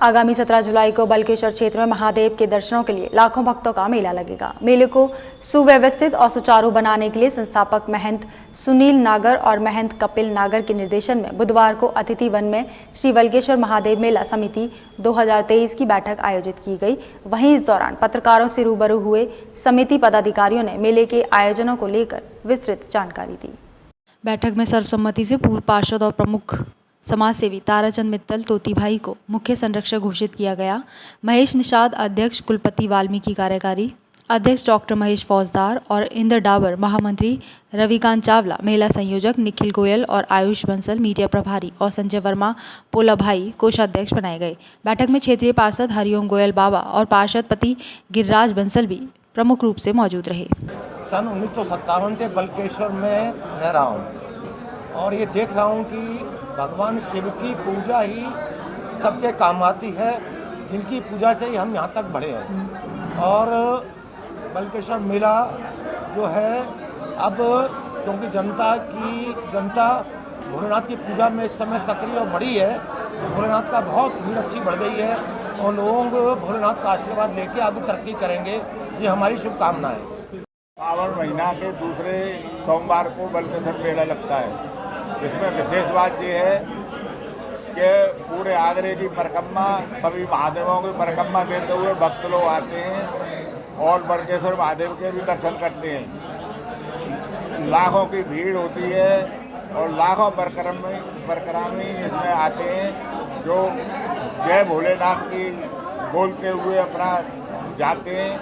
आगामी 17 जुलाई को बल्केश्वर क्षेत्र में महादेव के दर्शनों के लिए लाखों भक्तों का मेला लगेगा। मेले को सुव्यवस्थित और सुचारू बनाने के लिए संस्थापक महंत सुनील नागर और महंत कपिल नागर के निर्देशन में बुधवार को अतिथि वन में श्री बल्केश्वर महादेव मेला समिति 2023 की बैठक आयोजित की गई। वहीं इस दौरान पत्रकारों से रूबरू हुए समिति पदाधिकारियों ने मेले के आयोजनों को लेकर विस्तृत जानकारी दी। बैठक में सर्वसम्मति से पूर्व पार्षद और प्रमुख समाजसेवी ताराचंद मित्तल तोती भाई को मुख्य संरक्षक घोषित किया गया। महेश निषाद अध्यक्ष, कुलपति वाल्मीकि कार्यकारी अध्यक्ष डॉक्टर महेश फौजदार और इंद्र डाबर महामंत्री, रविकांत चावला मेला संयोजक, निखिल गोयल और आयुष बंसल मीडिया प्रभारी और संजय वर्मा पोला भाई कोषाध्यक्ष बनाए गए। बैठक में क्षेत्रीय पार्षद हरिओम गोयल बाबा और पार्षद पति गिरिराज बंसल भी प्रमुख रूप से मौजूद रहे। सन 1957 से बल्केश्वर में रह रहा हूँ और ये देख रहा हूँ कि भगवान शिव की पूजा ही सबके काम आती है, जिनकी पूजा से ही हम यहाँ तक बढ़े हैं। और बल्केश्वर मेला जो है अब क्योंकि जनता भोलेनाथ की पूजा में इस समय सक्रिय और बड़ी है, तो भोलेनाथ का बहुत भीड़ अच्छी बढ़ गई है और लोग भोलेनाथ का आशीर्वाद लेके आगे तरक्की करेंगे, ये हमारी शुभकामना है। सावन महीना के दूसरे सोमवार को बल्केश्वर मेला लगता है। इसमें विशेष बात ये है कि पूरे आगरे की परिक्रमा, सभी महादेवों की परिक्रमा देते हुए भक्त लोग आते हैं और बल्केश्वर महादेव के भी दर्शन करते हैं। लाखों की भीड़ होती है और लाखों परिक्रामी इसमें आते हैं, जो जय भोलेनाथ की बोलते हुए अपना जाते हैं।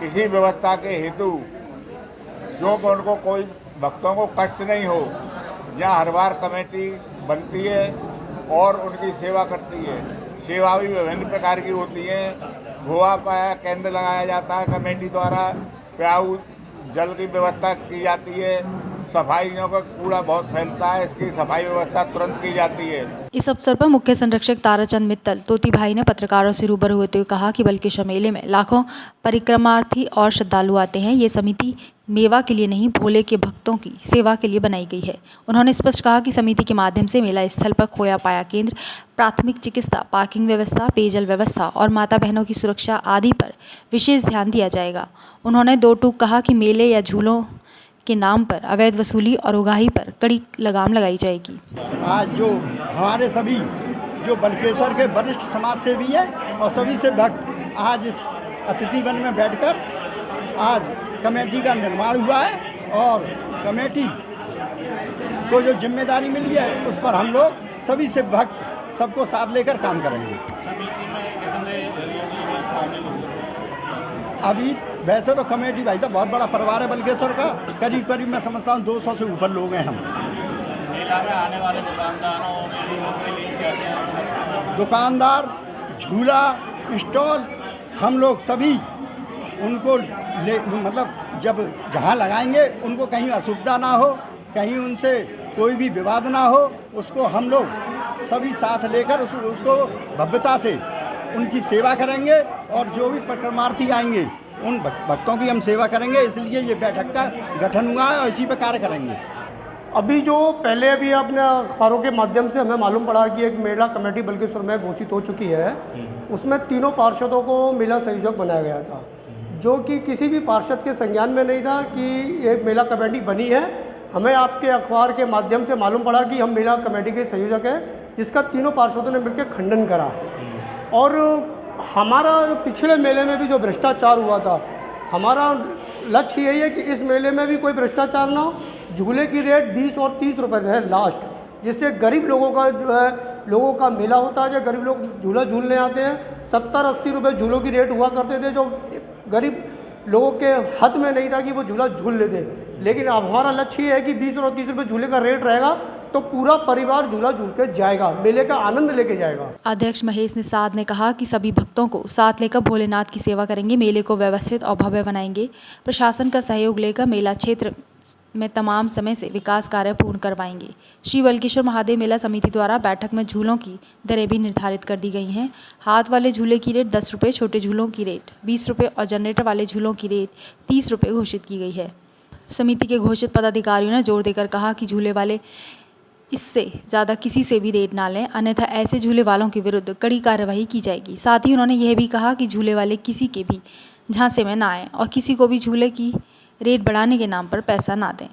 इसी व्यवस्था के हेतु जो कि उनको कोई भक्तों को कष्ट नहीं हो, यहाँ हर बार कमेटी बनती है और उनकी सेवा करती है। सेवा भी विभिन्न प्रकार की होती है। धोआ पाया केंद्र लगाया जाता है कमेटी द्वारा, प्याऊ जल की व्यवस्था की जाती है, सफाइयों का कूड़ा बहुत फैलता है, इसकी सफाई व्यवस्था तुरंत की जाती है। इस अवसर पर मुख्य संरक्षक ताराचंद मित्तल तोती भाई ने पत्रकारों से रूबरू होते हुए कहा कि बल्केश्वर मेले में लाखों परिक्रमार्थी और श्रद्धालु आते हैं। ये समिति मेवा के लिए नहीं, भोले के भक्तों की सेवा के लिए बनाई गई है। उन्होंने स्पष्ट कहा कि समिति के माध्यम से मेला स्थल पर खोया पाया केंद्र, प्राथमिक चिकित्सा, पार्किंग व्यवस्था, पेयजल व्यवस्था और माता बहनों की सुरक्षा आदि पर विशेष ध्यान दिया जाएगा। उन्होंने दो टूक कहा कि मेले या झूलों के नाम पर अवैध वसूली और उगाही पर कड़ी लगाम लगाई जाएगी। आज जो हमारे सभी जो बल्केश्वर के वरिष्ठ समाज सेवी हैं और सभी से भक्त आज इस अतिथि वन में बैठकर आज कमेटी का निर्माण हुआ है और कमेटी को जो जिम्मेदारी मिली है उस पर हम लोग सभी से भक्त सबको साथ लेकर काम करेंगे। अभी वैसे तो कमेटी भाई साहब बहुत बड़ा परिवार है बल्केश्वर का, करीब मैं समझता हूँ 200 से ऊपर लोग हैं हम। मेला में आने वाले दुकानदार, झूला, स्टॉल, हम लोग सभी उनको मतलब जब जहाँ लगाएंगे उनको कहीं असुविधा ना हो, कहीं उनसे कोई भी विवाद ना हो, उसको हम लोग सभी साथ लेकर उसको भव्यता से उनकी सेवा करेंगे और जो भी परिक्रमार्थी आएंगे उन भक्तों की हम सेवा करेंगे। इसलिए ये बैठक का गठन हुआ है और इसी पर कार्य करेंगे। अभी पहले अपने अखबारों के माध्यम से हमें मालूम पड़ा कि एक मेला कमेटी बल्केश्वर में घोषित हो चुकी है। उसमें तीनों पार्षदों को मेला संयोजक बनाया गया था, जो कि किसी भी पार्षद के संज्ञान में नहीं था कि एक मेला कमेटी बनी है। हमें आपके अखबार के माध्यम से मालूम पड़ा कि हम मेला कमेटी के संयोजक हैं, जिसका तीनों पार्षदों ने मिलकर खंडन करा। और हमारा पिछले मेले में भी जो भ्रष्टाचार हुआ था, हमारा लक्ष्य यही है कि इस मेले में भी कोई भ्रष्टाचार ना हो। झूले की रेट 20 और 30 रुपये है लास्ट, जिससे गरीब लोगों का जो है लोगों का मेला होता है। जो गरीब लोग झूला झूलने आते हैं, 70-80 रुपये झूलों की रेट हुआ करते थे, जो गरीब लोगों के हद में नहीं था कि वो झूला झूल लेते। लेकिन अब हमारा लक्ष्य ये है कि 20 और 30 रुपये झूले का रेट रहेगा तो पूरा परिवार झूला झूल के जाएगा, मेले का आनंद लेके जाएगा। अध्यक्ष महेश निषाद ने कहा कि सभी भक्तों को साथ लेकर भोलेनाथ की सेवा करेंगे, मेले को व्यवस्थित और भव्य बनाएंगे। प्रशासन का सहयोग लेकर मेला क्षेत्र में तमाम समय से विकास कार्य पूर्ण करवाएंगे। श्री बल्केश्वर महादेव मेला समिति द्वारा बैठक में झूलों की दरें भी निर्धारित कर दी गई हैं। हाथ वाले झूले की रेट 10 रुपये, छोटे झूलों की रेट 20 रुपये और जनरेटर वाले झूलों की रेट 30 रुपये घोषित की गई है। समिति के घोषित पदाधिकारियों ने जोर देकर कहा कि झूले वाले इससे ज़्यादा किसी से भी रेट ना लें, अन्यथा ऐसे झूले वालों के विरुद्ध कड़ी कार्रवाई की जाएगी। साथ ही उन्होंने यह भी कहा कि झूले वाले किसी के भी झांसे में ना आएं और किसी को भी झूले की रेट बढ़ाने के नाम पर पैसा ना दें।